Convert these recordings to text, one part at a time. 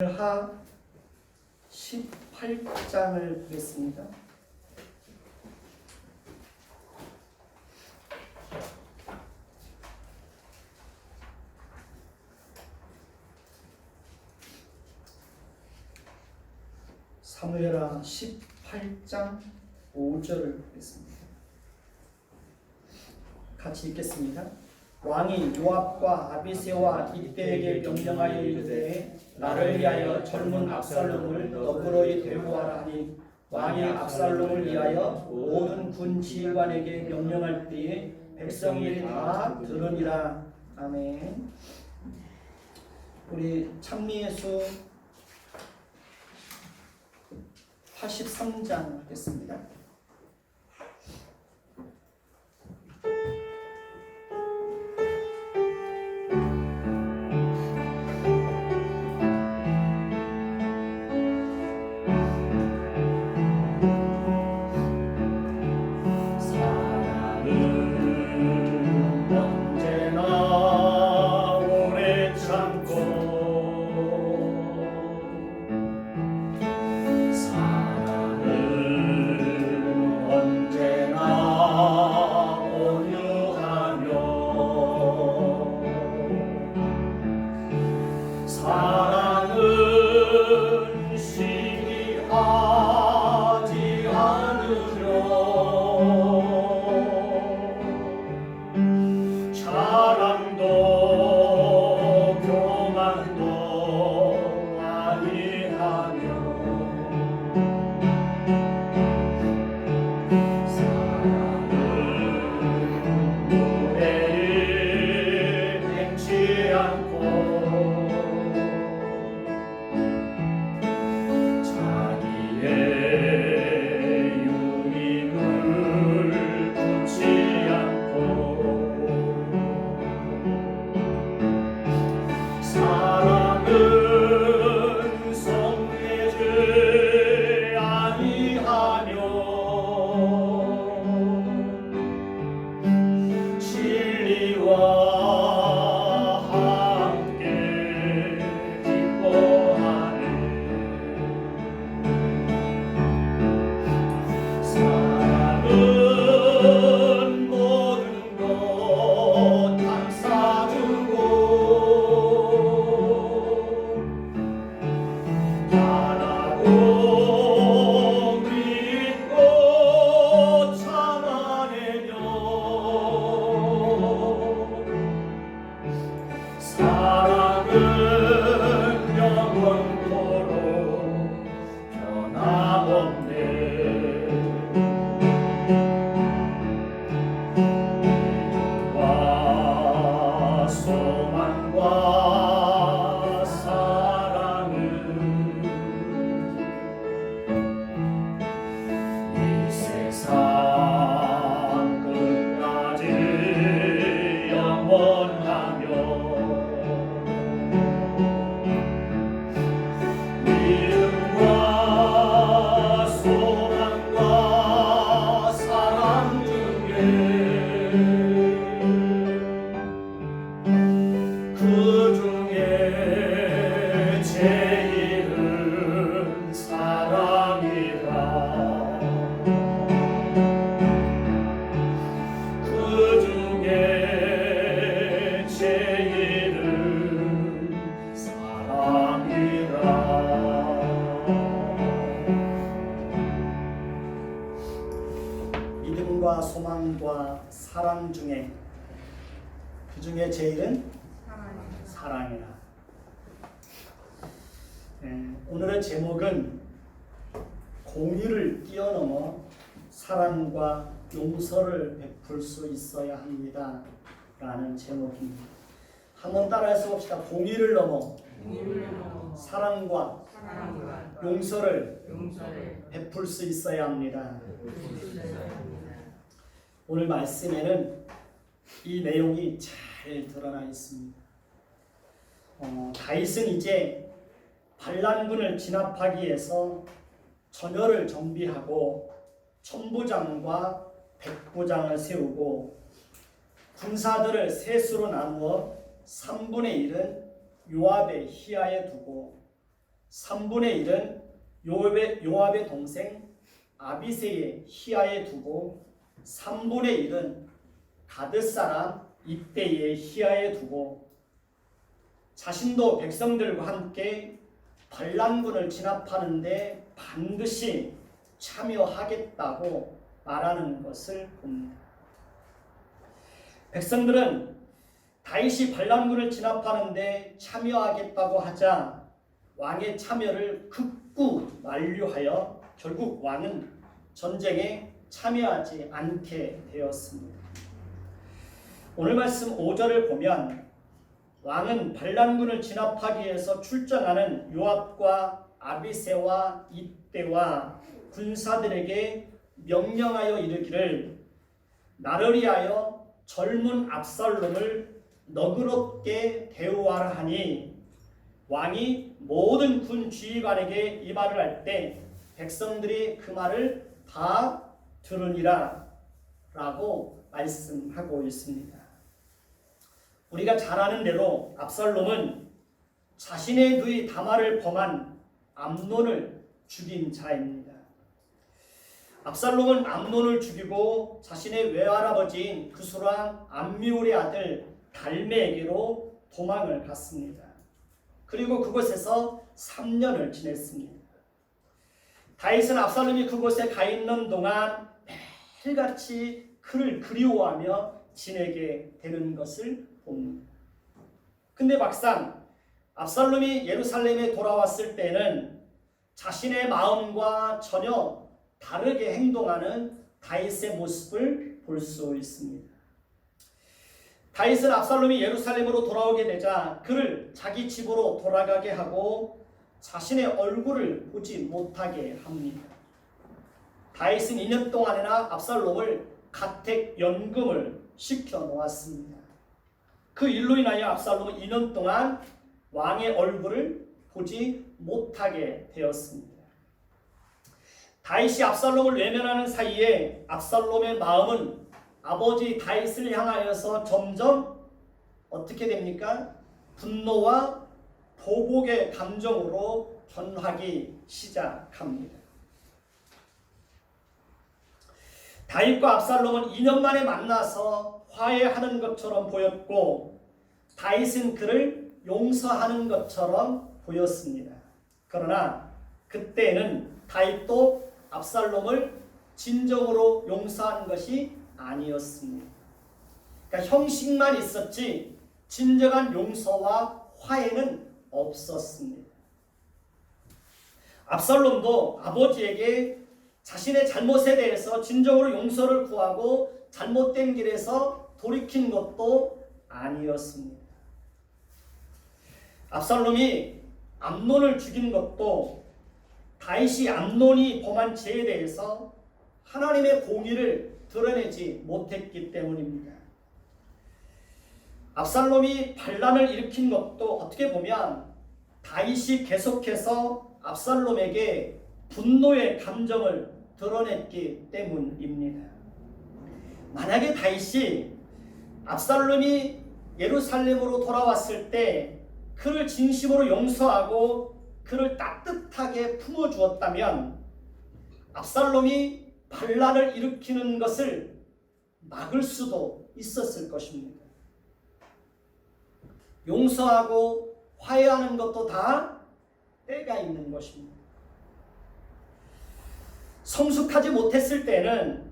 하 18장을 보겠습니다. 사무엘하 18장 5절을 보겠습니다. 같이 읽겠습니다. 왕이 요압과 아비새와 이때에게 명령하여 이르되 나를 위하여 젊은 압살롬을 너그러이 데려와라 하니 왕이 압살롬을 위하여 모든 군 지휘관에게 명령할 때에 백성이 다 들으니라. 아멘. 우리 찬미예수 83장 하겠습니다. 믿음과 소망과 사랑 중에 그 중에 제일은 사랑이라. 오늘의 제목은 공의를 뛰어넘어 사랑과 용서를 베풀 수 있어야 합니다 라는 제목입니다. 한번 따라해서 봅시다. 공의를 넘어 사랑과 용서를 베풀 수 있어야 합니다. 오늘 말씀에는 이 내용이 잘 드러나 있습니다. 다윗은 이제 반란군을 진압하기 위해서 전열을 정비하고 천부장과 백부장을 세우고 군사들을 셋으로 나누어 3분의 1은 요압의 희하에 두고 3분의 1은 요압의 동생 아비새의 희하에 두고 3분의 1은 가드 사람 입대의 희하에 두고 자신도 백성들과 함께 반란군을 진압하는데 반드시 참여하겠다고 말하는 것을 봅니다. 백성들은 다윗이 반란군을 진압하는데 참여하겠다고 하자 왕의 참여를 극구 만류하여 결국 왕은 전쟁에 참여하지 않게 되었습니다. 오늘 말씀 5절을 보면 왕은 반란군을 진압하기 위해서 출전하는 요압과 아비새와 입대와 군사들에게 명령하여 이르기를 나를 위하여 젊은 압살롬을 너그럽게 대우하라 하니 왕이 모든 군 지휘관에게 이 말을 할 때 백성들이 그 말을 다 들으니라 라고 말씀하고 있습니다. 우리가 잘 아는 대로 압살롬은 자신의 누이 다말을 범한 암논을 죽인 자입니다. 압살롬은 암논을 죽이고 자신의 외할아버지인 그수랑 암미울의 아들 달메에게로 도망을 갔습니다. 그리고 그곳에서 3년을 지냈습니다. 다윗은 압살롬이 그곳에 가 있는 동안 매일같이 그를 그리워하며 지내게 되는 것을 봅니다. 근데 막상 압살롬이 예루살렘에 돌아왔을 때는 자신의 마음과 전혀 다르게 행동하는 다윗의 모습을 볼 수 있습니다. 다윗은 압살롬이 예루살렘으로 돌아오게 되자 그를 자기 집으로 돌아가게 하고 자신의 얼굴을 보지 못하게 합니다. 다윗은 2년 동안이나 압살롬을 가택연금을 시켜 놓았습니다. 그 일로 인하여 압살롬은 2년 동안 왕의 얼굴을 보지 못하게 되었습니다. 다윗이 압살롬을 외면하는 사이에 압살롬의 마음은 아버지 다윗을 향하여서 점점 어떻게 됩니까? 분노와 보복의 감정으로 변하기 시작합니다. 다윗과 압살롬은 2년 만에 만나서 화해하는 것처럼 보였고 다윗은 그를 용서하는 것처럼 보였습니다. 그러나 그때는 다윗도 압살롬을 진정으로 용서한 것이 아니었습니다. 그러니까 형식만 있었지 진정한 용서와 화해는 없었습니다. 압살롬도 아버지에게 자신의 잘못에 대해서 진정으로 용서를 구하고 잘못된 길에서 돌이킨 것도 아니었습니다. 압살롬이 암논을 죽인 것도 다윗이 암논이 범한 죄에 대해서 하나님의 공의를 드러내지 못했기 때문입니다. 압살롬이 반란을 일으킨 것도 어떻게 보면 다윗이 계속해서 압살롬에게 분노의 감정을 드러냈기 때문입니다. 만약에 다윗이 압살롬이 예루살렘으로 돌아왔을 때 그를 진심으로 용서하고 그를 따뜻하게 품어주었다면 압살롬이 반란을 일으키는 것을 막을 수도 있었을 것입니다. 용서하고 화해하는 것도 다 때가 있는 것입니다. 성숙하지 못했을 때는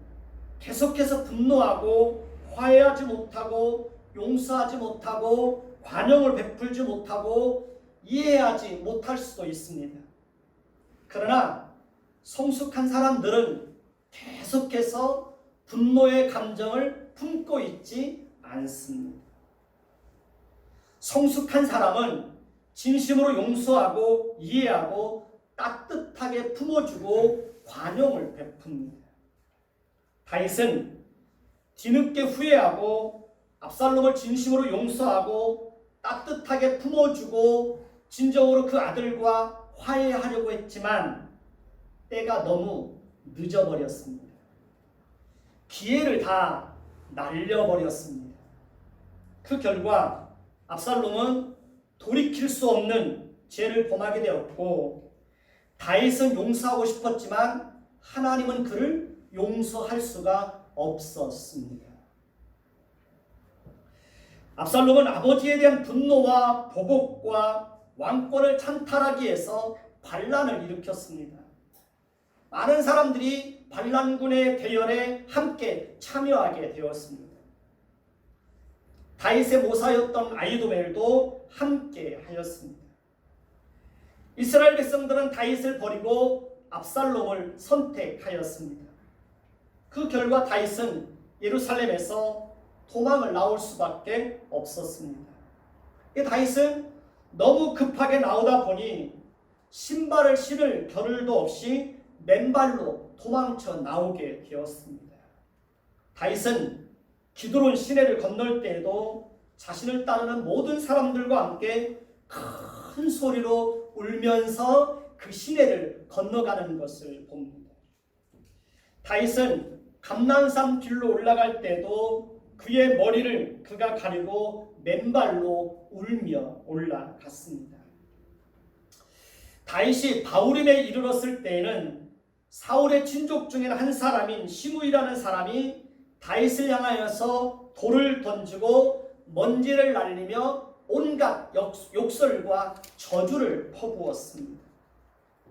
계속해서 분노하고 화해하지 못하고 용서하지 못하고 관용을 베풀지 못하고 이해하지 못할 수도 있습니다. 그러나 성숙한 사람들은 계속해서 분노의 감정을 품고 있지 않습니다. 성숙한 사람은 진심으로 용서하고 이해하고 따뜻하게 품어주고 관용을 베풉니다. 다윗은 뒤늦게 후회하고 압살롬을 진심으로 용서하고 따뜻하게 품어주고 진정으로 그 아들과 화해하려고 했지만 때가 너무 늦어버렸습니다. 기회를 다 날려버렸습니다. 그 결과 압살롬은 돌이킬 수 없는 죄를 범하게 되었고 다윗은 용서하고 싶었지만 하나님은 그를 용서할 수가 없었습니다. 압살롬은 아버지에 대한 분노와 보복과 왕권을 찬탈하기 위해서 반란을 일으켰습니다. 많은 사람들이 반란군의 대열에 함께 참여하게 되었습니다. 다윗의 모사였던 아히도멜도 함께 하였습니다. 이스라엘 백성들은 다윗을 버리고 압살롬을 선택하였습니다. 그 결과 다윗은 예루살렘에서 도망을 나올 수밖에 없었습니다. 다윗은 너무 급하게 나오다 보니 신발을 신을 겨를도 없이 맨발로 도망쳐 나오게 되었습니다. 다윗은 기드론 시내를 건널 때에도 자신을 따르는 모든 사람들과 함께 큰 소리로 울면서 그 시내를 건너가는 것을 봅니다. 다윗은 감난산 길로 올라갈 때도 그의 머리를 그가 가리고 맨발로 울며 올라갔습니다. 다윗이 바후림에 이르렀을 때에는 사울의 친족 중에는 한 사람인 시므이라는 사람이 다윗을 향하여서 돌을 던지고 먼지를 날리며 온갖 욕설과 저주를 퍼부었습니다.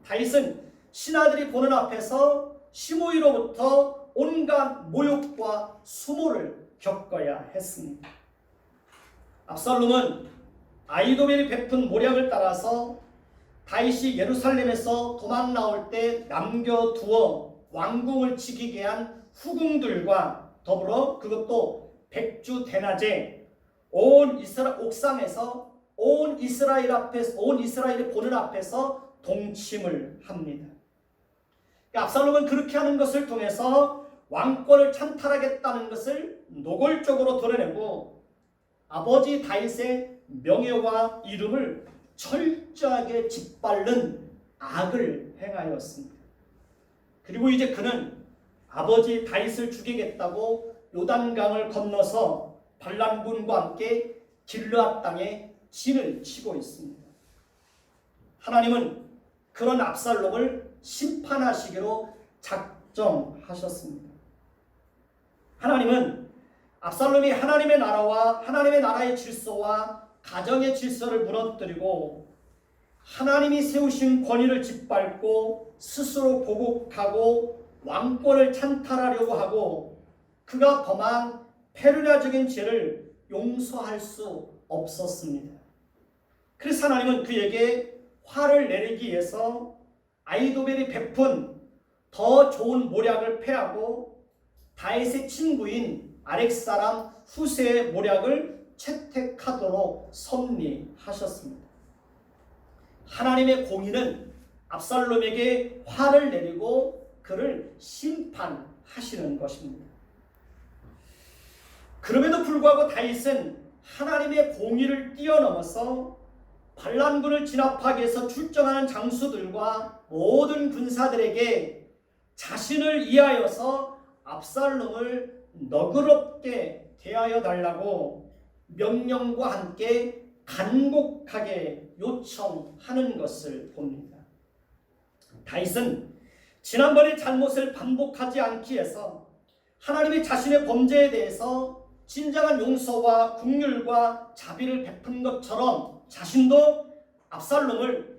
다윗은 신하들이 보는 앞에서 시므이로부터 온갖 모욕과 수모를 겪어야 했습니다. 압살롬은 아히도멜이 베푼 모략을 따라서 다윗이 예루살렘에서 도망 나올 때 남겨두어 왕궁을 지키게 한 후궁들과 더불어 그것도 백주 대낮에 온 이스라엘 옥상에서 온 이스라엘이 보는 앞에서 동침을 합니다. 압살롬은 그렇게 하는 것을 통해서 왕권을 찬탈하겠다는 것을 노골적으로 드러내고 아버지 다윗의 명예와 이름을 철저하게 짓밟는 악을 행하였습니다. 그리고 이제 그는 아버지 다윗을 죽이겠다고 요단강을 건너서 반란군과 함께 길르앗 땅에 진을 치고 있습니다. 하나님은 그런 압살롬을 심판하시기로 작정하셨습니다. 하나님은 압살롬이 하나님의 나라와 하나님의 나라의 질서와 가정의 질서를 무너뜨리고 하나님이 세우신 권위를 짓밟고 스스로 보복하고 왕권을 찬탈하려고 하고 그가 범한 페르냐적인 죄를 용서할 수 없었습니다. 그래서 하나님은 그에게 화를 내리기 위해서 아히도벨이 베푼 더 좋은 모략을 패하고 다윗의 친구인 아렉 사람 후세의 모략을 채택하도록 섭리하셨습니다. 하나님의 공의는 압살롬에게 화를 내리고 그를 심판하시는 것입니다. 그럼에도 불구하고 다윗은 하나님의 공의를 뛰어넘어서 반란군을 진압하기 위해서 출전하는 장수들과 모든 군사들에게 자신을 위하여서 압살롬을 너그럽게 대하여 달라고 명령과 함께 간곡하게 요청하는 것을 봅니다. 다윗은 지난번의 잘못을 반복하지 않기 위해서 하나님이 자신의 범죄에 대해서 진정한 용서와 긍휼과 자비를 베푼 것처럼 자신도 압살롬을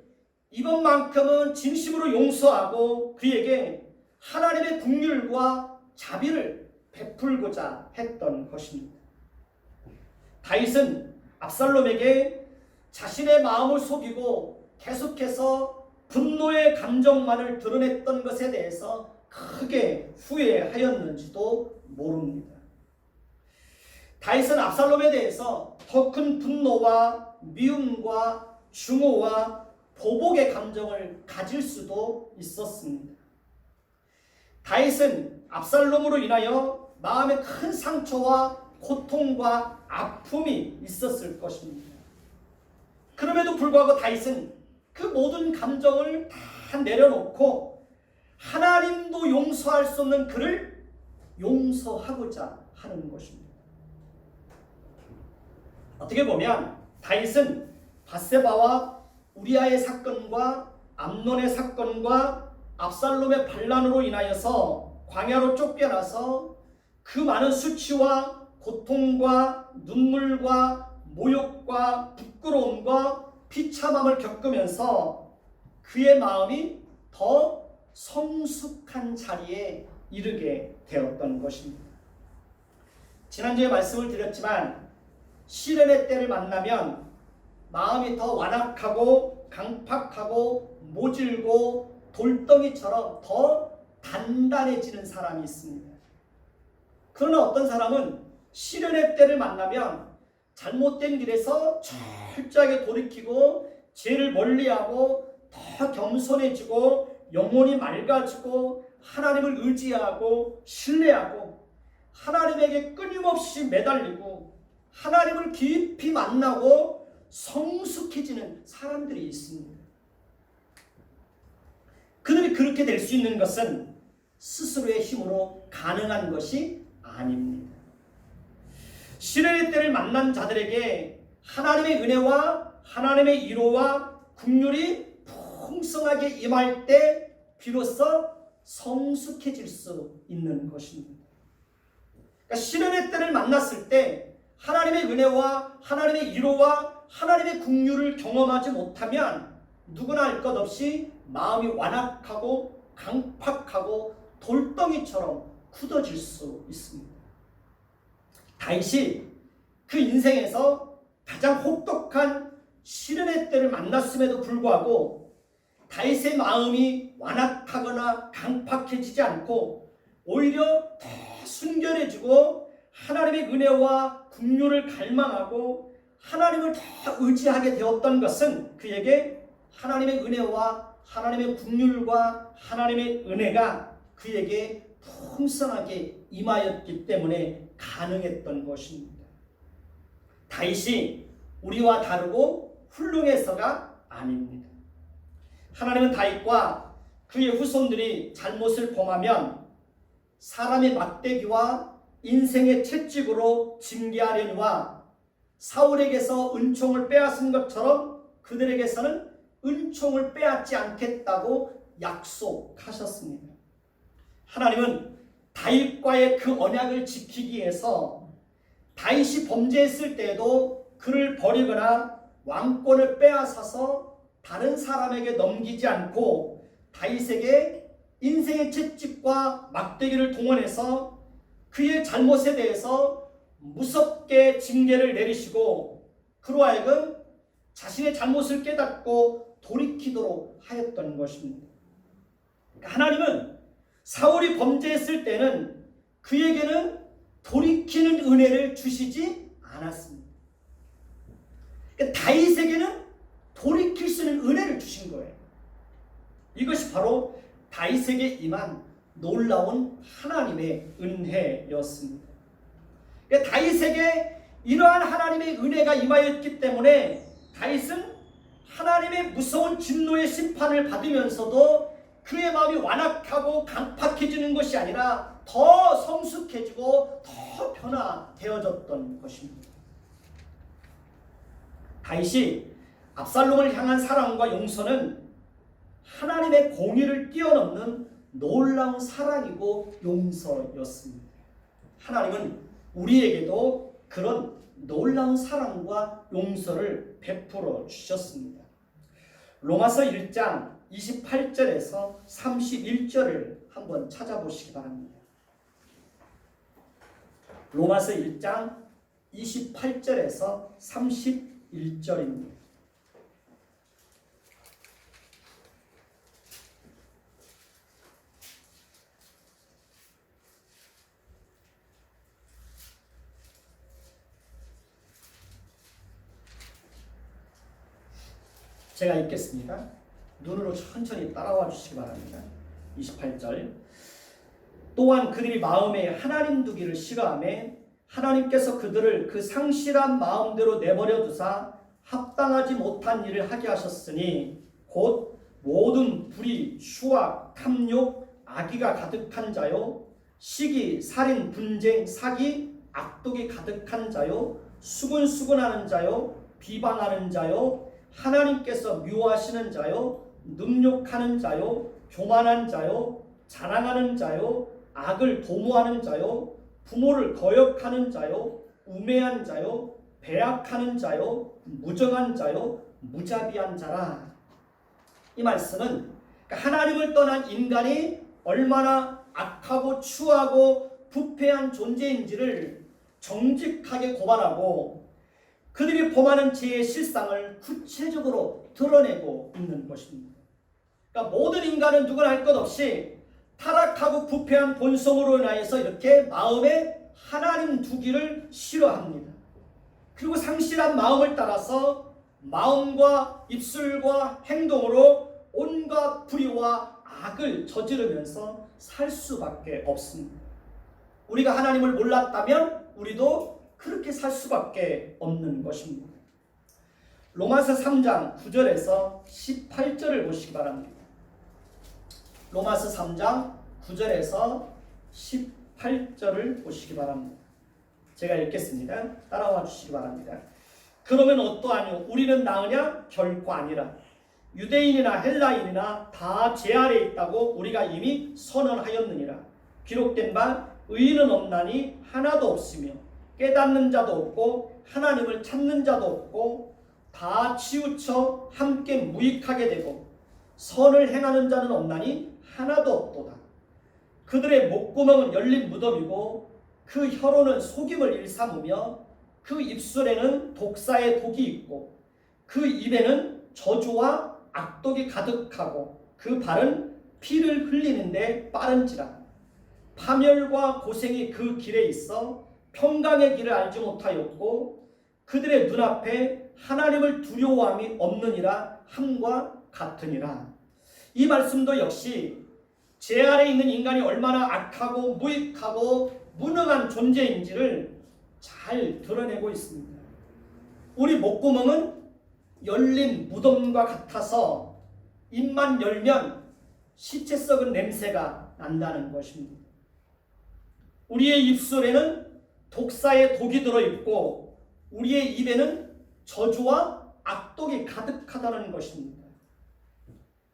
이번만큼은 진심으로 용서하고 그에게 하나님의 긍휼과 자비를 베풀고자 했던 것입니다. 다윗은 압살롬에게 자신의 마음을 속이고 계속해서 분노의 감정만을 드러냈던 것에 대해서 크게 후회하였는지도 모릅니다. 다윗은 압살롬에 대해서 더 큰 분노와 미움과 증오와 보복의 감정을 가질 수도 있었습니다. 다윗은 압살롬으로 인하여 마음에 큰 상처와 고통과 아픔이 있었을 것입니다. 그럼에도 불구하고 다윗은 그 모든 감정을 다 내려놓고 하나님도 용서할 수 없는 그를 용서하고자 하는 것입니다. 어떻게 보면 다윗은 밧세바와 우리아의 사건과 암논의 사건과 압살롬의 반란으로 인하여서 광야로 쫓겨나서 그 많은 수치와 고통과 눈물과 모욕과 부끄러움과 비참함을 겪으면서 그의 마음이 더 성숙한 자리에 이르게 되었던 것입니다. 지난주에 말씀을 드렸지만 시련의 때를 만나면 마음이 더 완악하고 강팍하고 모질고 돌덩이처럼 더 단단해지는 사람이 있습니다. 그러나 어떤 사람은 시련의 때를 만나면 잘못된 길에서 철저하게 돌이키고 죄를 멀리하고 더 겸손해지고 영혼이 맑아지고 하나님을 의지하고 신뢰하고 하나님에게 끊임없이 매달리고 하나님을 깊이 만나고 성숙해지는 사람들이 있습니다. 그들이 그렇게 될 수 있는 것은 스스로의 힘으로 가능한 것이 아닙니다. 시련의 때를 만난 자들에게 하나님의 은혜와 하나님의 위로와 긍휼이 풍성하게 임할 때 비로소 성숙해질 수 있는 것입니다. 그러니까 시련의 때를 만났을 때 하나님의 은혜와 하나님의 위로와 하나님의 긍휼을 경험하지 못하면 누구나 알 것 없이 마음이 완악하고 강팍하고 돌덩이처럼 굳어질 수 있습니다. 다윗이 그 인생에서 가장 혹독한 시련의 때를 만났음에도 불구하고 다윗의 마음이 완악하거나 강팍해지지 않고 오히려 더 순결해지고 하나님의 은혜와 긍휼을 갈망하고 하나님을 더 의지하게 되었던 것은 그에게 하나님의 은혜와 하나님의 긍휼과 하나님의 은혜가 그에게 풍성하게 임하였기 때문에 가능했던 것입니다. 다윗이 우리와 다르고 훌륭해서가 아닙니다. 하나님은 다윗과 그의 후손들이 잘못을 범하면 사람의 막대기와 인생의 채찍으로 징계하려니와 사울에게서 은총을 빼앗은 것처럼 그들에게서는 은총을 빼앗지 않겠다고 약속하셨습니다. 하나님은 다윗과의 그 언약을 지키기 위해서 다윗이 범죄했을 때에도 그를 버리거나 왕권을 빼앗아서 다른 사람에게 넘기지 않고 다윗에게 인생의 채찍과 막대기를 동원해서 그의 잘못에 대해서 무섭게 징계를 내리시고 그로 하여금 자신의 잘못을 깨닫고 돌이키도록 하였던 것입니다. 하나님은 사울이 범죄했을 때는 그에게는 돌이키는 은혜를 주시지 않았습니다. 다윗에게는 돌이킬 수 있는 은혜를 주신 거예요. 이것이 바로 다윗에게 임한 놀라운 하나님의 은혜였습니다. 다윗에게 이러한 하나님의 은혜가 임하였기 때문에 다윗은 하나님의 무서운 진노의 심판을 받으면서도 그의 마음이 완악하고 강팍해지는 것이 아니라 더 성숙해지고 더 변화되어졌던 것입니다. 다윗이 압살롬을 향한 사랑과 용서는 하나님의 공의를 뛰어넘는 놀라운 사랑이고 용서였습니다. 하나님은 우리에게도 그런 놀라운 사랑과 용서를 베풀어 주셨습니다. 로마서 1장 28절에서 31절을 한번 찾아보시기 바랍니다. 로마서 1장 28절에서 31절입니다. 제가 읽겠습니다. 눈으로 천천히 따라와 주시기 바랍니다. 28절. 또한 그들이 마음에 하나님 두기를 싫어하며 하나님께서 그들을 그 상실한 마음대로 내버려 두사 합당하지 못한 일을 하게 하셨으니 곧 모든 불의, 수악, 탐욕, 악의가 가득한 자요, 시기, 살인, 분쟁, 사기, 악독이 가득한 자요, 수근수근하는 자요, 비방하는 자요, 하나님께서 미워하시는 자요, 능욕하는 자요, 교만한 자요, 자랑하는 자요, 악을 도모하는 자요, 부모를 거역하는 자요, 우매한 자요, 배악하는 자요, 무정한 자요, 무자비한 자라. 이 말씀은 하나님을 떠난 인간이 얼마나 악하고 추하고 부패한 존재인지를 정직하게 고발하고 그들이 범하는 죄의 실상을 구체적으로 드러내고 있는 것입니다. 그러니까 모든 인간은 누구나 할 것 없이 타락하고 부패한 본성으로 인하여서 이렇게 마음에 하나님 두기를 싫어합니다. 그리고 상실한 마음을 따라서 마음과 입술과 행동으로 온갖 불의와 악을 저지르면서 살 수밖에 없습니다. 우리가 하나님을 몰랐다면 우리도 그렇게 살 수밖에 없는 것입니다. 로마서 3장 9절에서 18절을 보시기 바랍니다. 로마서 3장 9절에서 18절을 보시기 바랍니다. 제가 읽겠습니다. 따라와 주시기 바랍니다. 그러면 어떠하뇨? 우리는 나으냐? 결코 아니라. 유대인이나 헬라인이나 다 죄 아래 있다고 우리가 이미 선언하였느니라. 기록된 바 의인은 없나니 하나도 없으며 깨닫는 자도 없고 하나님을 찾는 자도 없고 다 치우쳐 함께 무익하게 되고 선을 행하는 자는 없나니 하나도 없도다. 그들의 목구멍은 열린 무덤이고 그 혀로는 속임을 일삼으며 그 입술에는 독사의 독이 있고 그 입에는 저주와 악독이 가득하고 그 발은 피를 흘리는데 빠른지라. 파멸과 고생이 그 길에 있어 평강의 길을 알지 못하였고 그들의 눈앞에 하나님을 두려워함이 없느니라 함과 같으니라. 이 말씀도 역시 죄 아래 있는 인간이 얼마나 악하고 무익하고 무능한 존재인지를 잘 드러내고 있습니다. 우리 목구멍은 열린 무덤과 같아서 입만 열면 시체 썩은 냄새가 난다는 것입니다. 우리의 입술에는 독사의 독이 들어있고 우리의 입에는 저주와 악독이 가득하다는 것입니다.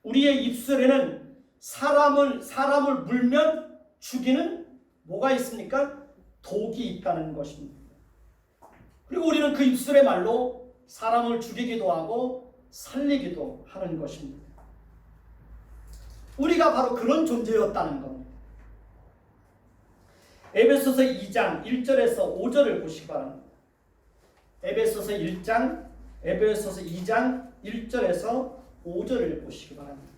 우리의 입술에는 사람을 물면 죽이는 뭐가 있습니까? 독이 있다는 것입니다. 그리고 우리는 그 입술의 말로 사람을 죽이기도 하고 살리기도 하는 것입니다. 우리가 바로 그런 존재였다는 겁니다. 에베소서 2장 1절에서 5절을 보시기 바랍니다. 에베소서 2장 1절에서 5절을 보시기 바랍니다.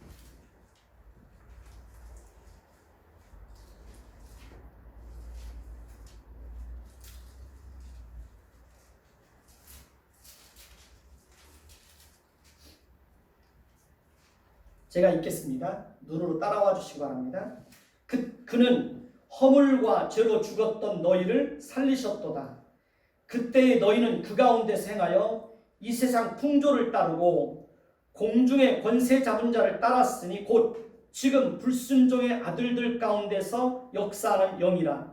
제가 읽겠습니다. 눈으로 따라와 주시기 바랍니다. 그는 허물과 죄로 죽었던 너희를 살리셨도다. 그때의 너희는 그 가운데서 행하여 이 세상 풍조를 따르고 공중의 권세 잡은 자를 따랐으니 곧 지금 불순종의 아들들 가운데서 역사하는 영이라.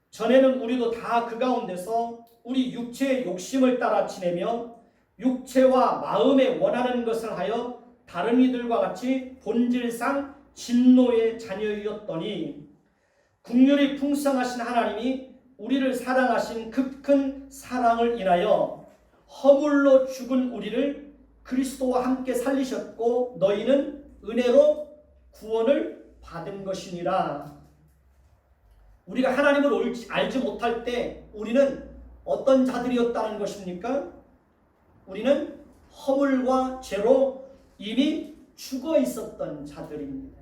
전에는 우리도 다 그 가운데서 우리 육체의 욕심을 따라 지내며 육체와 마음에 원하는 것을 하여 다른 이들과 같이 본질상 진노의 자녀이었더니 국률이 풍성하신 하나님이 우리를 사랑하신 그 큰 사랑을 인하여 허물로 죽은 우리를 그리스도와 함께 살리셨고 너희는 은혜로 구원을 받은 것이니라. 우리가 하나님을 알지 못할 때 우리는 어떤 자들이었다는 것입니까? 우리는 허물과 죄로 이미 죽어 있었던 자들입니다.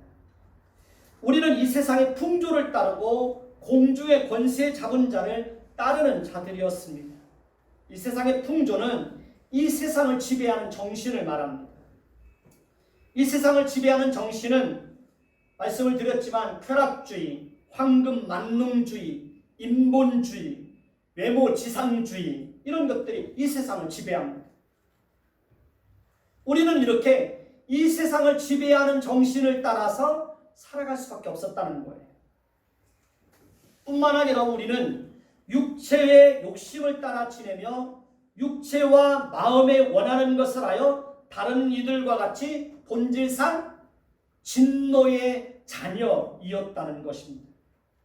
우리는 이 세상의 풍조를 따르고 공중의 권세 잡은 자를 따르는 자들이었습니다. 이 세상의 풍조는 이 세상을 지배하는 정신을 말합니다. 이 세상을 지배하는 정신은 말씀을 드렸지만 쾌락주의, 황금 만능주의, 인본주의, 외모지상주의 이런 것들이 이 세상을 지배합니다. 우리는 이렇게 이 세상을 지배하는 정신을 따라서 살아갈 수밖에 없었다는 거예요. 뿐만 아니라 우리는 육체의 욕심을 따라 지내며 육체와 마음에 원하는 것을 하여 다른 이들과 같이 본질상 진노의 자녀이었다는 것입니다.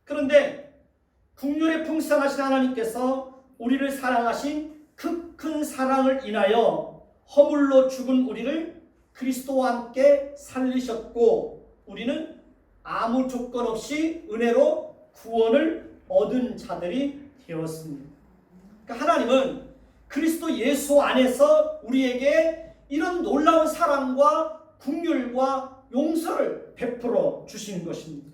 그런데 긍휼에 풍성하신 하나님께서 우리를 사랑하신 그 큰 사랑을 인하여 허물로 죽은 우리를 그리스도와 함께 살리셨고 우리는 아무 조건 없이 은혜로 구원을 얻은 자들이 되었습니다. 그러니까 하나님은 그리스도 예수 안에서 우리에게 이런 놀라운 사랑과 긍휼과 용서를 베풀어 주시는 것입니다.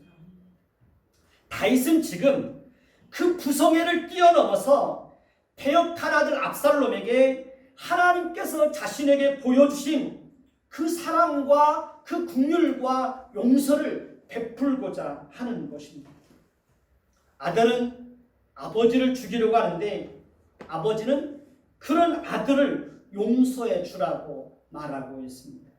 다윗은 지금 그 부성애를 뛰어넘어서 패역한 아들 압살롬에게 하나님께서 자신에게 보여주신 그 사랑과 그 긍휼과 용서를 베풀고자 하는 것입니다. 아들은 아버지를 죽이려고 하는데 아버지는 그런 아들을 용서해 주라고 말하고 있습니다.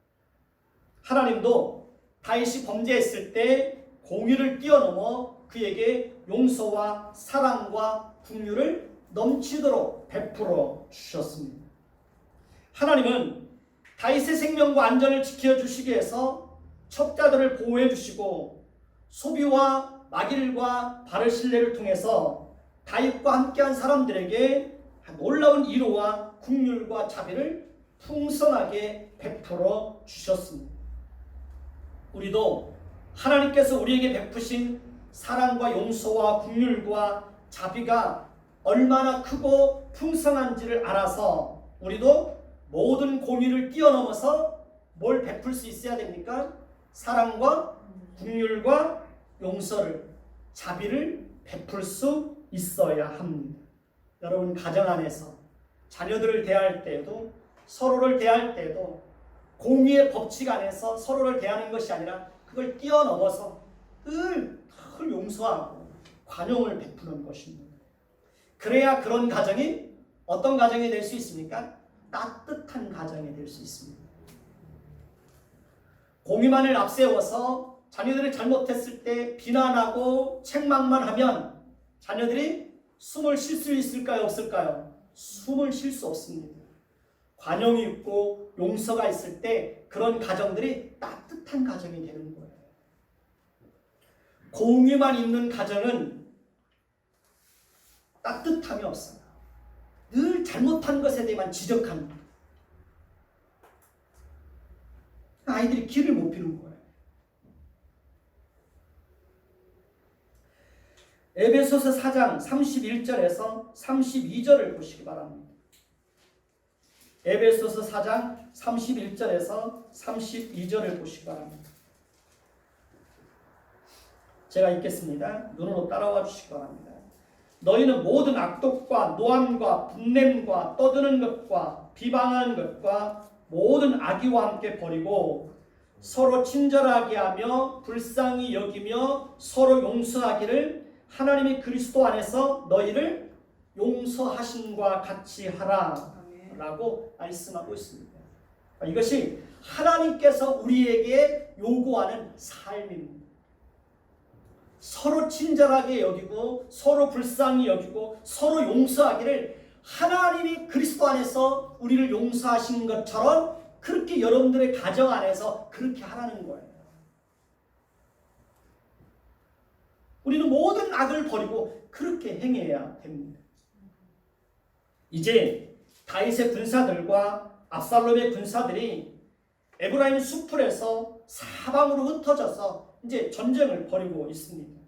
하나님도 다윗이 범죄했을 때 공의를 뛰어넘어 그에게 용서와 사랑과 긍휼을 넘치도록 베풀어 주셨습니다. 하나님은 다윗의 생명과 안전을 지켜주시기 위해서 첩자들을 보호해 주시고 소비와 마길과 바르실레를 통해서 다윗과 함께한 사람들에게 놀라운 위로와 긍휼과 자비를 풍성하게 베풀어 주셨습니다. 우리도 하나님께서 우리에게 베푸신 사랑과 용서와 긍휼과 자비가 얼마나 크고 풍성한지를 알아서 우리도 모든 공의를 뛰어넘어서 뭘 베풀 수 있어야 됩니까? 사랑과 긍휼과 용서를, 자비를 베풀 수 있어야 합니다. 여러분 가정 안에서 자녀들을 대할 때에도 서로를 대할 때에도 공의의 법칙 안에서 서로를 대하는 것이 아니라 그걸 뛰어넘어서 늘 용서하고 관용을 베푸는 것입니다. 그래야 그런 가정이 어떤 가정이 될 수 있습니까? 따뜻한 가정이 될 수 있습니다. 공의만을 앞세워서 자녀들이 잘못했을 때 비난하고 책망만 하면 자녀들이 숨을 쉴 수 있을까요? 없을까요? 숨을 쉴 수 없습니다. 관용이 있고 용서가 있을 때 그런 가정들이 따뜻한 가정이 되는 거예요. 공의만 있는 가정은 따뜻함이 없어요. 늘 잘못한 것에 대해만 지적합니다. 아이들이 길을 못 피는 거예요. 에베소서 4장 31절에서 32절을 보시기 바랍니다. 에베소서 4장 31절에서 32절을 보시기 바랍니다. 제가 읽겠습니다. 눈으로 따라와 주시기 바랍니다. 너희는 모든 악독과 노함과 분냄과 떠드는 것과 비방하는 것과 모든 악의와 함께 버리고 서로 친절하게 하며 불쌍히 여기며 서로 용서하기를 하나님이 그리스도 안에서 너희를 용서하신과 같이 하라 라고 말씀하고 있습니다. 이것이 하나님께서 우리에게 요구하는 삶입니다. 서로 친절하게 여기고 서로 불쌍히 여기고 서로 용서하기를 하나님이 그리스도 안에서 우리를 용서하신 것처럼 그렇게 여러분들의 가정 안에서 그렇게 하라는 거예요. 우리는 모든 악을 버리고 그렇게 행해야 됩니다. 이제 다윗의 군사들과 압살롬의 군사들이 에브라임 수풀에서 사방으로 흩어져서 이제 전쟁을 벌이고 있습니다.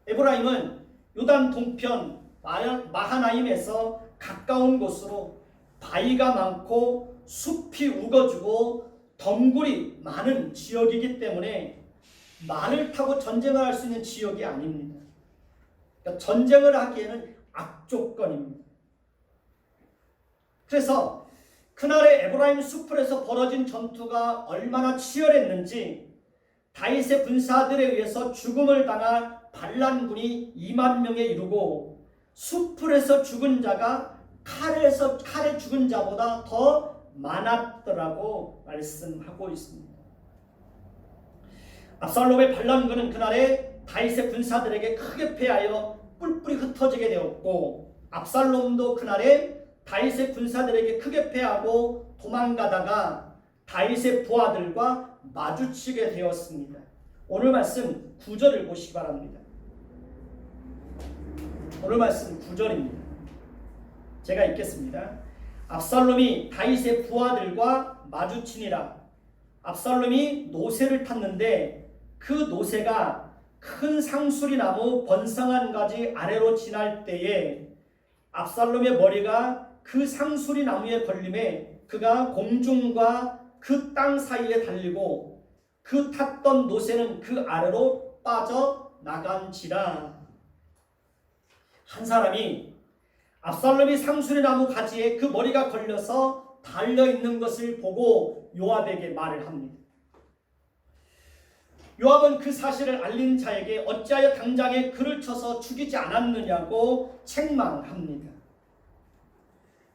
에브라임은 요단 동편 마하나임에서 가까운 곳으로 바위가 많고 숲이 우거지고 덩굴이 많은 지역이기 때문에 말을 타고 전쟁을 할 수 있는 지역이 아닙니다. 그러니까 전쟁을 하기에는 악조건입니다. 그래서 그날의 에브라임 수풀에서 벌어진 전투가 얼마나 치열했는지 다윗의 군사들에 의해서 죽음을 당한 반란군이 2만 명에 이르고 수풀에서 죽은 자가 칼에 죽은 자보다 더 많았더라고 말씀하고 있습니다. 압살롬의 반란군은 그날에 다윗의 군사들에게 크게 패하여 뿔뿔이 흩어지게 되었고 압살롬도 그날에 다윗의 군사들에게 크게 패하고 도망가다가 다윗의 부하들과 마주치게 되었습니다. 오늘 말씀 9절을 보시기 바랍니다. 오늘 말씀 9절입니다. 제가 읽겠습니다. 압살롬이 다윗의 부하들과 마주치니라. 압살롬이 노새를 탔는데 그 노새가 큰 상수리 나무 번성한 가지 아래로 지날 때에 압살롬의 머리가 그 상수리 나무에 걸림에 그가 공중과 그 땅 사이에 달리고 그 탔던 노새는 그 아래로 빠져 나간지라. 한 사람이 압살롬이 상수리 나무 가지에 그 머리가 걸려서 달려있는 것을 보고 요압에게 말을 합니다. 요압은 그 사실을 알린 자에게 어찌하여 당장에 그를 쳐서 죽이지 않았느냐고 책망합니다.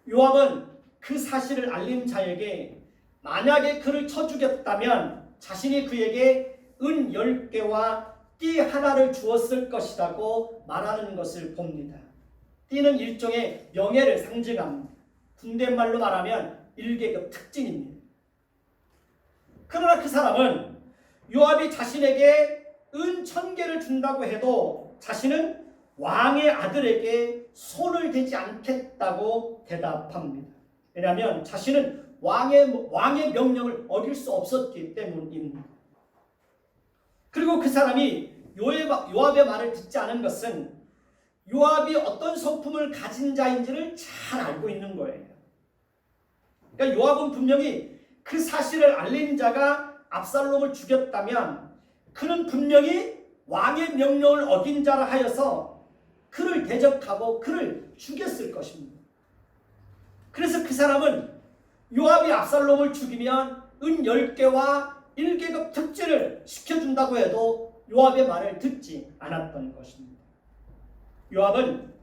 요압은 그 사실을 알린 자에게 만약에 그를 쳐 죽였다면 자신이 그에게 은 10개와 띠 하나를 주었을 것이라고 말하는 것을 봅니다. 띠는 일종의 명예를 상징합니다. 군대말로 말하면 1계급 특진입니다. 그러나 그 사람은 요압이 자신에게 은 1000개를 준다고 해도 자신은 왕의 아들에게 손을 대지 않겠다고 대답합니다. 왜냐하면 자신은 왕의 명령을 어길 수 없었기 때문입니다. 그리고 그 사람이 요압의 말을 듣지 않은 것은 요압이 어떤 성품을 가진 자인지를 잘 알고 있는 거예요. 그러니까 요압은 분명히 그 사실을 알린 자가 압살롬을 죽였다면 그는 분명히 왕의 명령을 어긴 자라 하여서 그를 대적하고 그를 죽였을 것입니다. 그래서 그 사람은 요압이 압살롬을 죽이면 은 10개와 1계급 특진을 시켜준다고 해도 요압의 말을 듣지 않았던 것입니다. 요압은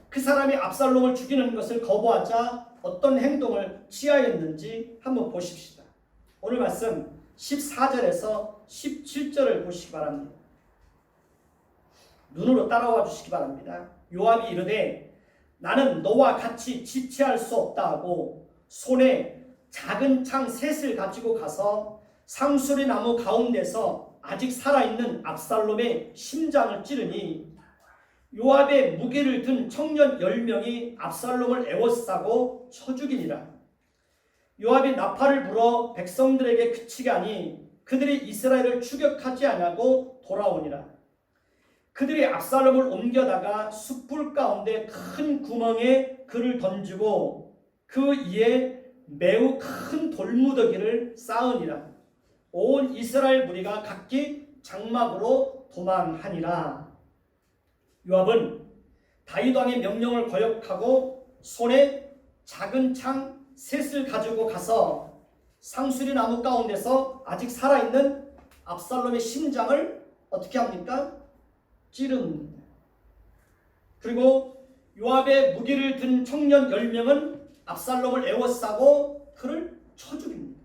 그 사람이 압살롬을 죽이는 것을 거부하자 어떤 행동을 취하였는지 한번 보십시다. 오늘 말씀 14절에서 17절을 보시기 바랍니다. 눈으로 따라와 주시기 바랍니다. 요압이 이르되 나는 너와 같이 지체할 수 없다 하고 손에 작은 창 셋을 가지고 가서 상수리 나무 가운데서 아직 살아있는 압살롬의 심장을 찌르니 요압의 무기를 든 청년 10명이 압살롬을 에워싸고 쳐 죽이니라. 요압이 나팔을 불어 백성들에게 그치게 하니 그들이 이스라엘을 추격하지 아니하고 돌아오니라. 그들이 압살롬을 옮겨다가 숯불 가운데 큰 구멍에 그를 던지고 그 위에 매우 큰 돌무더기를 쌓으니라. 온 이스라엘 무리가 각기 장막으로 도망하니라. 요압은 다윗 왕의 명령을 거역하고 손에 작은 창 셋을 가지고 가서 상수리 나무 가운데서 아직 살아있는 압살롬의 심장을 어떻게 합니까? 찌릅니다. 그리고 요압의 무기를 든 청년 10명은 압살롬을 에워싸고 그를 쳐 죽입니다.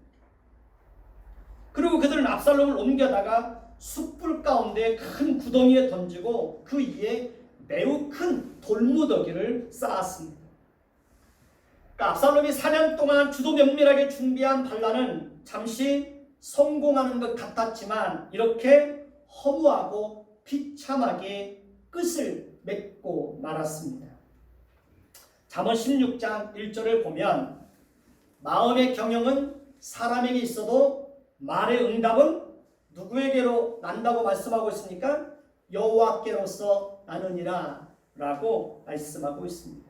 그리고 그들은 압살롬을 옮겨다가 숯불 가운데 큰 구덩이에 던지고 그 위에 매우 큰 돌무더기를 쌓았습니다. 그러니까 압살롬이 4년 동안 주도 면밀하게 준비한 반란은 잠시 성공하는 것 같았지만 이렇게 허무하고 비참하게 끝을 맺고 말았습니다. 잠언 16장 1절을 보면 마음의 경영은 사람에게 있어도 말의 응답은 누구에게로 난다고 말씀하고 있습니까? 여호와께로서 나느니라 라고 말씀하고 있습니다.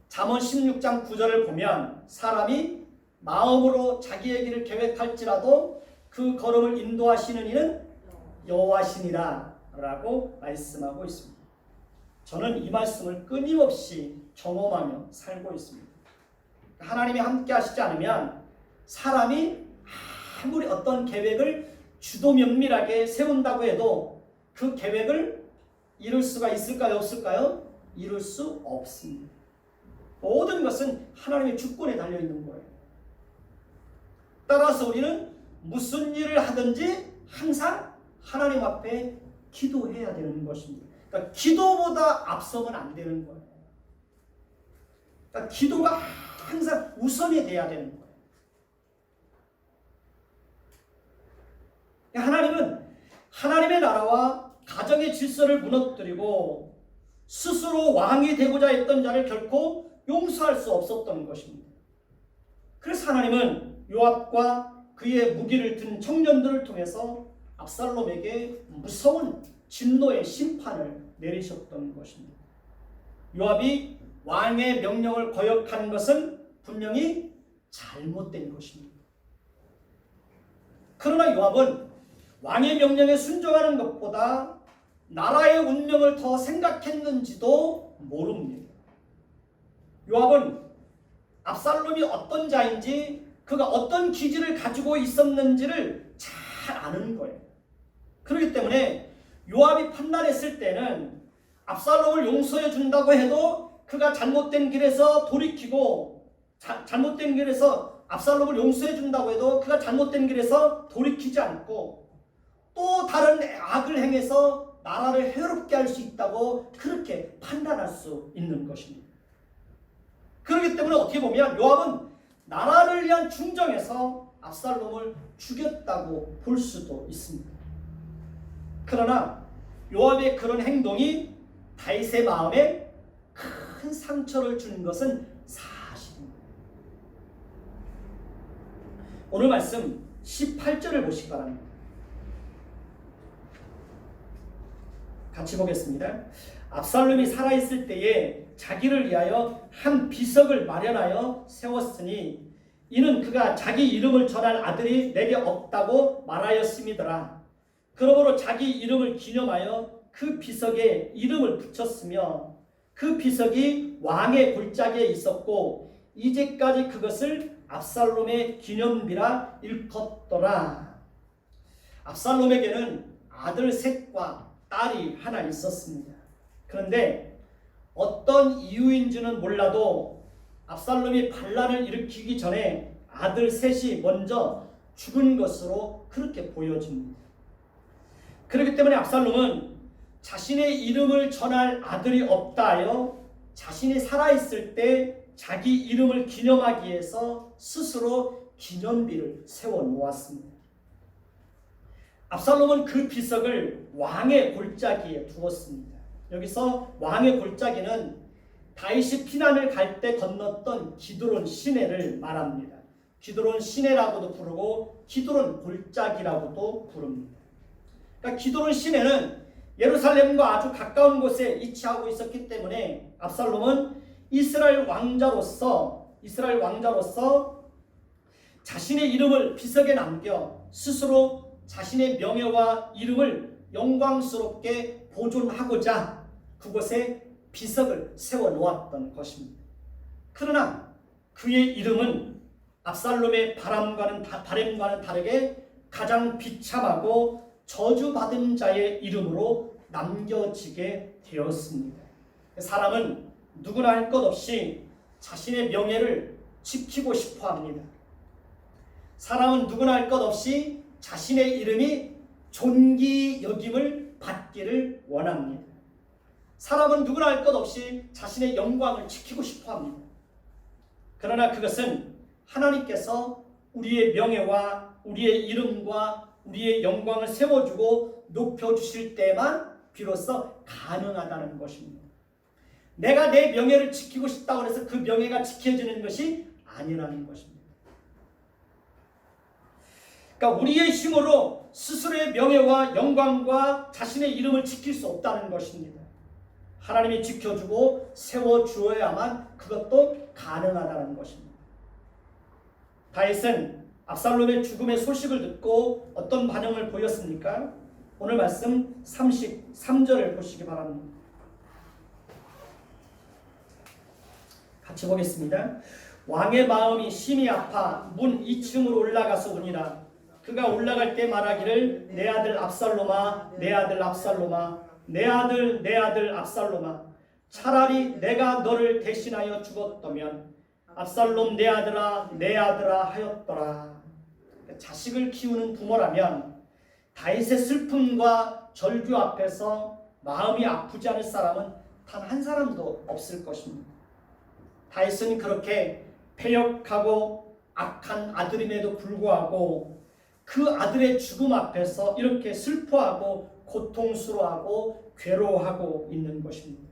잠언 16장 9절을 보면 사람이 마음으로 자기의 길을 계획할지라도 그 걸음을 인도하시는 이는 여호와시니라 라고 말씀하고 있습니다. 저는 이 말씀을 끊임없이 경험하며 살고 있습니다. 하나님이 함께 하시지 않으면 사람이 아무리 어떤 계획을 주도 면밀하게 세운다고 해도 그 계획을 이룰 수가 있을까요? 없을까요? 이룰 수 없습니다. 모든 것은 하나님의 주권에 달려있는 거예요. 따라서 우리는 무슨 일을 하든지 항상 하나님 앞에 기도해야 되는 것입니다. 그러니까 기도보다 앞서면 안 되는 거예요. 그러니까 기도가 항상 우선이 돼야 되는 거예요. 하나님의 나라와 가정의 질서를 무너뜨리고 스스로 왕이 되고자 했던 자를 결코 용서할 수 없었던 것입니다. 그래서 하나님은 요압과 그의 무기를 든 청년들을 통해서 압살롬에게 무서운 진노의 심판을 내리셨던 것입니다. 요압이 왕의 명령을 거역한 것은 분명히 잘못된 것입니다. 그러나 요압은 왕의 명령에 순종하는 것보다 나라의 운명을 더 생각했는지도 모릅니다. 요압은 압살롬이 어떤 자인지 그가 어떤 기질을 가지고 있었는지를 잘 아는 거예요. 그렇기 때문에 요압이 판단했을 때는 압살롬을 용서해 준다고 해도 그가 잘못된 길에서 돌이키고 잘못된 길에서 압살롬을 용서해 준다고 해도 그가 잘못된 길에서 돌이키지 않고 또 다른 악을 행해서 나라를 해롭게 할 수 있다고 그렇게 판단할 수 있는 것입니다. 그렇기 때문에 어떻게 보면 요압은 나라를 위한 충정에서 압살롬을 죽였다고 볼 수도 있습니다. 그러나 요압의 그런 행동이 다윗의 마음에 큰 상처를 준 것은 사실입니다. 오늘 말씀 18절을 보시기 바랍니다. 같이 보겠습니다. 압살롬이 살아있을 때에 자기를 위하여 한 비석을 마련하여 세웠으니 이는 그가 자기 이름을 전할 아들이 내게 없다고 말하였음이더라. 그러므로 자기 이름을 기념하여 그 비석에 이름을 붙였으며 그 비석이 왕의 골짜기에 있었고 이제까지 그것을 압살롬의 기념비라 일컫더라. 압살롬에게는 아들 셋과 딸이 하나 있었습니다. 그런데 어떤 이유인지는 몰라도 압살롬이 반란을 일으키기 전에 아들 셋이 먼저 죽은 것으로 그렇게 보여집니다. 그렇기 때문에 압살롬은 자신의 이름을 전할 아들이 없다 하여 자신이 살아있을 때 자기 이름을 기념하기 위해서 스스로 기념비를 세워놓았습니다. 압살롬은 그 비석을 왕의 골짜기에 두었습니다. 여기서 왕의 골짜기는 다윗이 피난을 갈 때 건넜던 기드론 시내를 말합니다. 기드론 시내라고도 부르고 기드론 골짜기라고도 부릅니다. 그러니까 기드론 시내는 예루살렘과 아주 가까운 곳에 위치하고 있었기 때문에 압살롬은 이스라엘 왕자로서 자신의 이름을 비석에 남겨 스스로 자신의 명예와 이름을 영광스럽게 보존하고자 그곳에 비석을 세워놓았던 것입니다. 그러나 그의 이름은 압살롬의 바람과는 다르게 가장 비참하고 저주받은 자의 이름으로 남겨지게 되었습니다. 사람은 누구나 할 것 없이 자신의 명예를 지키고 싶어 합니다. 사람은 누구나 할 것 없이 자신의 이름이 존귀 여김을 받기를 원합니다. 사람은 누구나 할 것 없이 자신의 영광을 지키고 싶어 합니다. 그러나 그것은 하나님께서 우리의 명예와 우리의 이름과 우리의 영광을 세워주고 높여주실 때만 비로소 가능하다는 것입니다. 내가 내 명예를 지키고 싶다고 해서 그 명예가 지켜지는 것이 아니라는 것입니다. 그러니까 우리의 힘으로 스스로의 명예와 영광과 자신의 이름을 지킬 수 없다는 것입니다. 하나님이 지켜주고 세워주어야만 그것도 가능하다는 것입니다. 다윗은 압살롬의 죽음의 소식을 듣고 어떤 반응을 보였습니까? 오늘 말씀 33절을 보시기 바랍니다. 같이 보겠습니다. 왕의 마음이 심히 아파 문 2층으로 올라가서 우니라. 그가 올라갈 때 말하기를 내 아들 압살롬아 내 아들 압살롬아 내 아들 내 아들 압살롬아 차라리 내가 너를 대신하여 죽었다면 압살롬 내 아들아 하였더라. 자식을 키우는 부모라면 다윗의 슬픔과 절규 앞에서 마음이 아프지 않을 사람은 단 한 사람도 없을 것입니다. 다윗은 그렇게 패역하고 악한 아들임에도 불구하고 그 아들의 죽음 앞에서 이렇게 슬퍼하고 고통스러워하고 괴로워하고 있는 것입니다.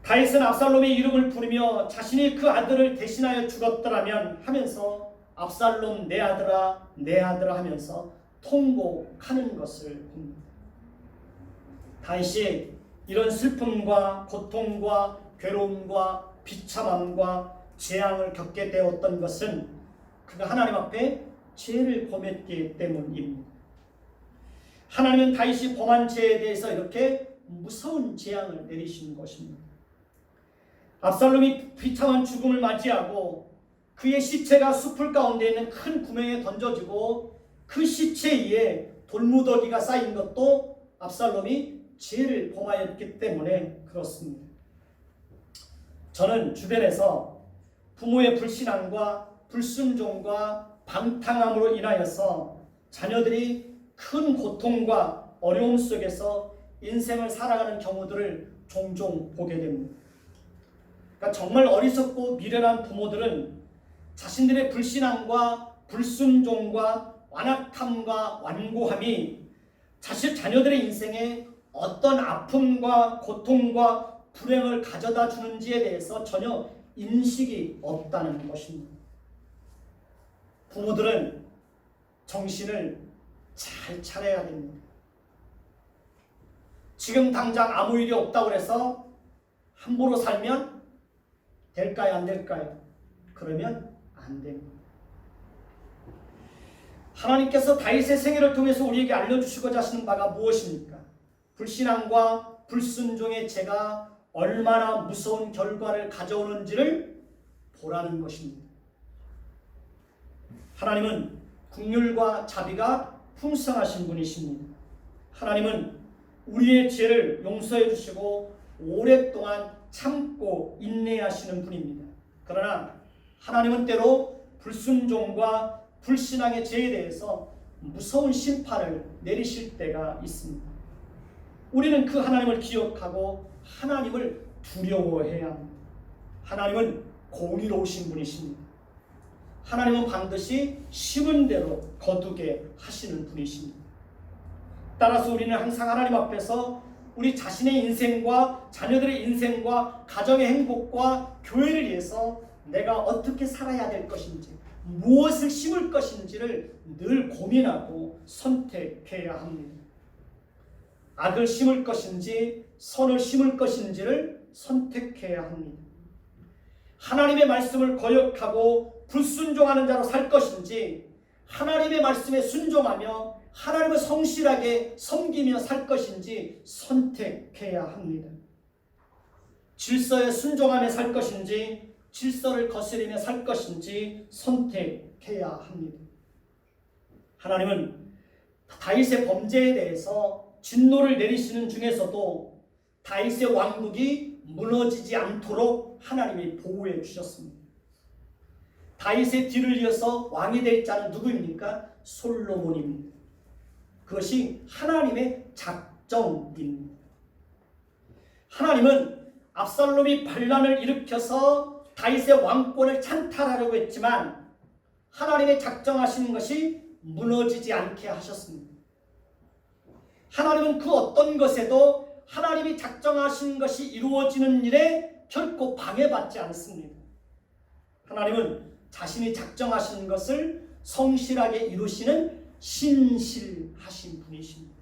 다윗은 압살롬의 이름을 부르며 자신이 그 아들을 대신하여 죽었더라면 하면서 압살롬 내 아들아 내 아들아 하면서 통곡하는 것을 봅니다. 다윗이 이런 슬픔과 고통과 괴로움과 비참함과 재앙을 겪게 되었던 것은 그가 하나님 앞에 죄를 범했기 때문입니다. 하나님은 다윗이 범한 죄에 대해서 이렇게 무서운 재앙을 내리시는 것입니다. 압살롬이 비참한 죽음을 맞이하고 그의 시체가 숲을 가운데 있는 큰 구멍에 던져지고 그 시체 위에 돌무더기가 쌓인 것도 압살롬이 죄를 범하였기 때문에 그렇습니다. 저는 주변에서 부모의 불신앙과 불순종과 방탕함으로 인하여서 자녀들이 큰 고통과 어려움 속에서 인생을 살아가는 경우들을 종종 보게 됩니다. 그러니까 정말 어리석고 미련한 부모들은 자신들의 불신앙과 불순종과 완악함과 완고함이 자녀들의 인생에 어떤 아픔과 고통과 불행을 가져다 주는지에 대해서 전혀 인식이 없다는 것입니다. 부모들은 정신을 잘 차려야 됩니다. 지금 당장 아무 일이 없다고 해서 함부로 살면 될까요? 안 될까요? 그러면 안 됩니다. 하나님께서 다윗의 생애를 통해서 우리에게 알려주시고자 하시는 바가 무엇입니까? 불신앙과 불순종의 죄가 얼마나 무서운 결과를 가져오는지를 보라는 것입니다. 하나님은 긍휼과 자비가 풍성하신 분이십니다. 하나님은 우리의 죄를 용서해 주시고 오랫동안 참고 인내하시는 분입니다. 그러나 하나님은 때로 불순종과 불신앙의 죄에 대해서 무서운 심판을 내리실 때가 있습니다. 우리는 그 하나님을 기억하고 하나님을 두려워해야 합니다. 하나님은 공의로우신 분이십니다. 하나님은 반드시 심은 대로 거두게 하시는 분이십니다. 따라서 우리는 항상 하나님 앞에서 우리 자신의 인생과 자녀들의 인생과 가정의 행복과 교회를 위해서 내가 어떻게 살아야 될 것인지, 무엇을 심을 것인지를 늘 고민하고 선택해야 합니다. 악을 심을 것인지 선을 심을 것인지를 선택해야 합니다. 하나님의 말씀을 거역하고 불순종하는 자로 살 것인지, 하나님의 말씀에 순종하며 하나님을 성실하게 섬기며 살 것인지 선택해야 합니다. 질서에 순종하며 살 것인지 질서를 거스리며 살 것인지 선택해야 합니다. 하나님은 다윗의 범죄에 대해서 진노를 내리시는 중에서도 다윗의 왕국이 무너지지 않도록 하나님이 보호해 주셨습니다. 다윗의 뒤를 이어서 왕이 될 자는 누구입니까? 솔로몬입니다. 그것이 하나님의 작정입니다. 하나님은 압살롬이 반란을 일으켜서 다윗의 왕권을 찬탈하려고 했지만 하나님의 작정하시는 것이 무너지지 않게 하셨습니다. 하나님은 그 어떤 것에도 하나님이 작정하신 것이 이루어지는 일에 결코 방해받지 않습니다. 하나님은 자신이 작정하신 것을 성실하게 이루시는 신실하신 분이십니다.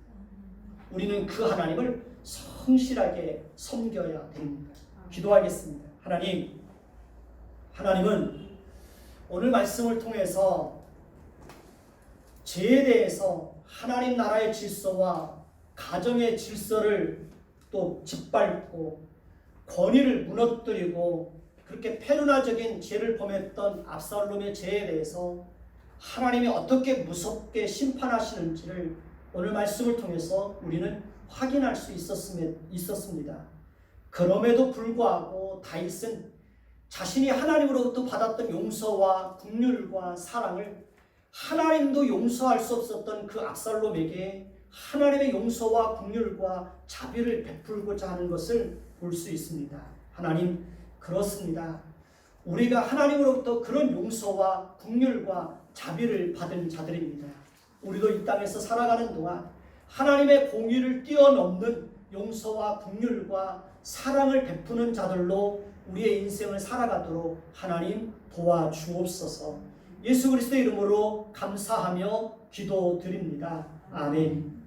우리는 그 하나님을 성실하게 섬겨야 됩니다. 기도하겠습니다. 하나님은 오늘 말씀을 통해서 죄에 대해서 하나님 나라의 질서와 가정의 질서를 또 짓밟고 권위를 무너뜨리고 그렇게 페르나적인 죄를 범했던 압살롬의 죄에 대해서 하나님이 어떻게 무섭게 심판하시는지를 오늘 말씀을 통해서 우리는 확인할 수 있었습니다. 그럼에도 불구하고 다윗은 자신이 하나님으로부터 받았던 용서와 긍휼과 사랑을 하나님도 용서할 수 없었던 그 압살롬에게 하나님의 용서와 긍휼과 자비를 베풀고자 하는 것을 볼 수 있습니다. 하나님, 그렇습니다. 우리가 하나님으로부터 그런 용서와 긍휼과 자비를 받은 자들입니다. 우리도 이 땅에서 살아가는 동안 하나님의 공의를 뛰어넘는 용서와 긍휼과 사랑을 베푸는 자들로 우리의 인생을 살아가도록 하나님 도와주옵소서. 예수 그리스도의 이름으로 감사하며 기도드립니다. 아멘.